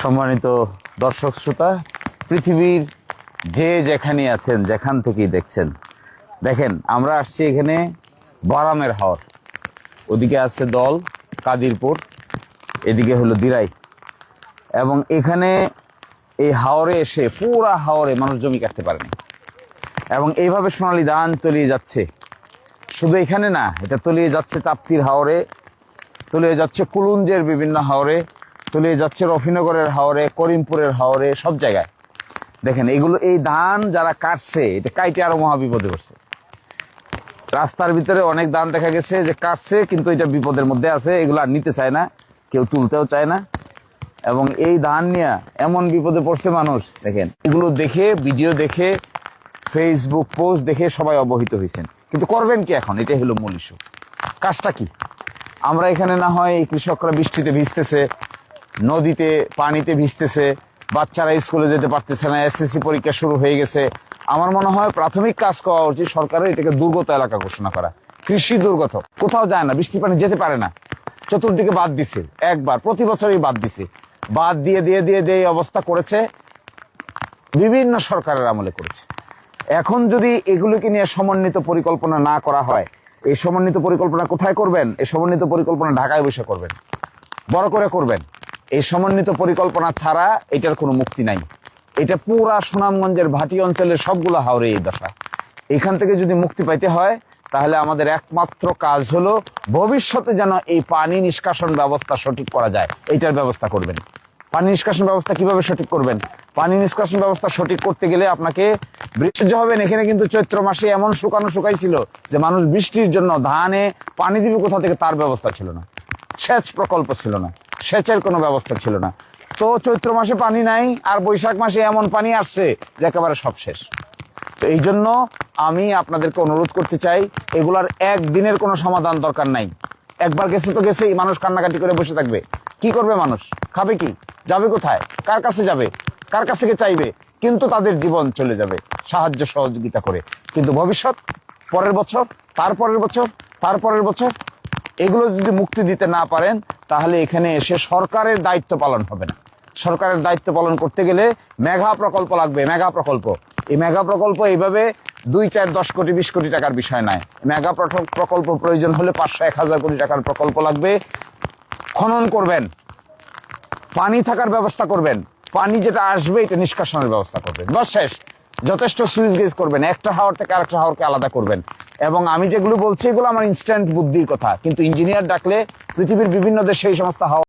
সম্মানিত দর্শক শ্রোতা, পৃথিবীর যে যেখানে আছেন, যেখান থেকেই দেখছেন, দেখেন আমরা আসছি এখানে বারামের হাওর। ওদিকে আছে দল কাদিরপুর, এদিকে হলো দিরাই। এবং এখানে এই হাওরে এসে পুরা হাওরে মানুষ জমি কাটতে পারেনি। এবং এইভাবে সোনালী ধান তলিয়ে যাচ্ছে। শুধু এখানে না, এটা তলিয়ে যাচ্ছে তাপ্তির হাওরে, তলিয়ে যাচ্ছে কুলুঞ্জের বিভিন্ন হাওরে, তলিয়ে যাচ্ছে রফিনগরের হাওরে, করিমপুরের হাওরে, সব জায়গায়। দেখেন এগুলো, এই ধান যারা কাটছে, এটা কাইটে আরো মহাবিপদে পড়ছে। রাস্তার ভিতরে অনেক ধান দেখা গেছে যে কাটছে, কিন্তু এটা বিপদের মধ্যে আছে, এগুলো আর নিতে চায় না, কেউ তুলতেও চায় না। এবং এই ধান নিয়ে এমন বিপদে পড়ছে মানুষ। দেখেন এগুলো দেখে, ভিডিও দেখে, ফেসবুক পোস্ট দেখে সবাই অবহিত হয়েছেন, কিন্তু করবেন কি এখন? এটাই হলো মূল ইস্যু। কাজটা কি? আমরা এখানে না হয় এই কৃষকরা বৃষ্টিতে ভিজতেছে, নদীতে পানিতে ভিজতেছে, বাচ্চারা স্কুলে যেতে পারতেছে না, এসএসসি পরীক্ষা শুরু হয়ে গেছে। আমার মনে হয় প্রাথমিক কাজ করা উচিত সরকারের, এটাকে দুর্গত এলাকা ঘোষণা করা। কৃষি দুর্গত, কোথাও যায় না, বৃষ্টি পানি যেতে পারে না, চতুর্দিকে বাদ দিছে। একবার প্রতি বছরই বাদ দিছে, বাদ দিয়ে দিয়ে দিয়ে দিয়ে অবস্থা করেছে, বিভিন্ন সরকারের আমলে করেছে। এখন যদি এগুলোকে নিয়ে সমন্বিত পরিকল্পনা না করা হয়, এই সমন্বিত পরিকল্পনা কোথায় করবেন? এই সমন্বিত পরিকল্পনা ঢাকায় বসে করবেন, বড় করে করবেন। এই সমন্বিত পরিকল্পনা ছাড়া এটার কোনো মুক্তি নাই। এটা পুরা সুনামগঞ্জের ভাটি অঞ্চলের সবগুলো হাওরে এই দশা। এখান থেকে যদি মুক্তি পাইতে হয়, তাহলে আমাদের একমাত্র কাজ হলো ভবিষ্যতে যেন এই পানি নিষ্কাশন ব্যবস্থা সঠিক করা যায়, এইটার ব্যবস্থা করবেন। পানি নিষ্কাশন ব্যবস্থা কিভাবে সঠিক করবেন? পানি নিষ্কাশন ব্যবস্থা সঠিক করতে গেলে আপনাকে বৃষ্টি হবেন। এখানে কিন্তু চৈত্র মাসে এমন শুকাইছিল যে মানুষ বৃষ্টির জন্য ধানে পানি দিবে কোথা থেকে তার ব্যবস্থা ছিল না, সেচ প্রকল্প ছিল না, সেচের কোনো ব্যবস্থা ছিল না। তো চৈত্র মাসে পানি নাই, আর বৈশাখ মাসে এমন পানি আসছে যে একেবারে সব শেষ। তো এই জন্য আমি আপনাদেরকে অনুরোধ করতে চাই, এগুলার একদিনের কোনো সমাধান দরকার নাই। একবার গেছে তো গেছেই, মানুষ কান্নাকাটি করে বসে থাকবে। কি করবে মানুষ? খাবে কি? যাবে কোথায়? কার কাছে যাবে? কার কাছ থেকে চাইবে? কিন্তু তাদের জীবন চলে যাবে সাহায্য সহযোগিতা করে। কিন্তু ভবিষ্যৎ, পরের বছর, তারপরের বছর, তারপরের বছর, এগুলো যদি মুক্তি দিতে না পারেন, তাহলে এখানে এসে সরকারের দায়িত্ব পালন হবে না। সরকারের দায়িত্ব পালন করতে গেলে মেগা প্রকল্প লাগবে, মেগা প্রকল্প। এই মেগা প্রকল্প এইভাবে 2, 4, 10 কোটি 20 কোটি টাকার বিষয় নয়। মেগা প্রকল্প প্রয়োজন হলে 500, 1000 কোটি টাকার প্রকল্প লাগবে। খনন করবেন, পানি থাকার ব্যবস্থা করবেন, পানি যেটা আসবে এটা নিষ্কাশনের ব্যবস্থা করবেন, বস শেষ। যথেষ্ট সুইচ গেজ করবেন, একটা হাওর থেকে আরেকটা হাওরকে আলাদা করবেন। এবং আমি যেগুলো বলছি এগুলো আমার ইনস্ট্যান্ট বুদ্ধির কথা, কিন্তু ইঞ্জিনিয়ার ডাকলে পৃথিবীর বিভিন্ন দেশে এই সমস্ত হাওর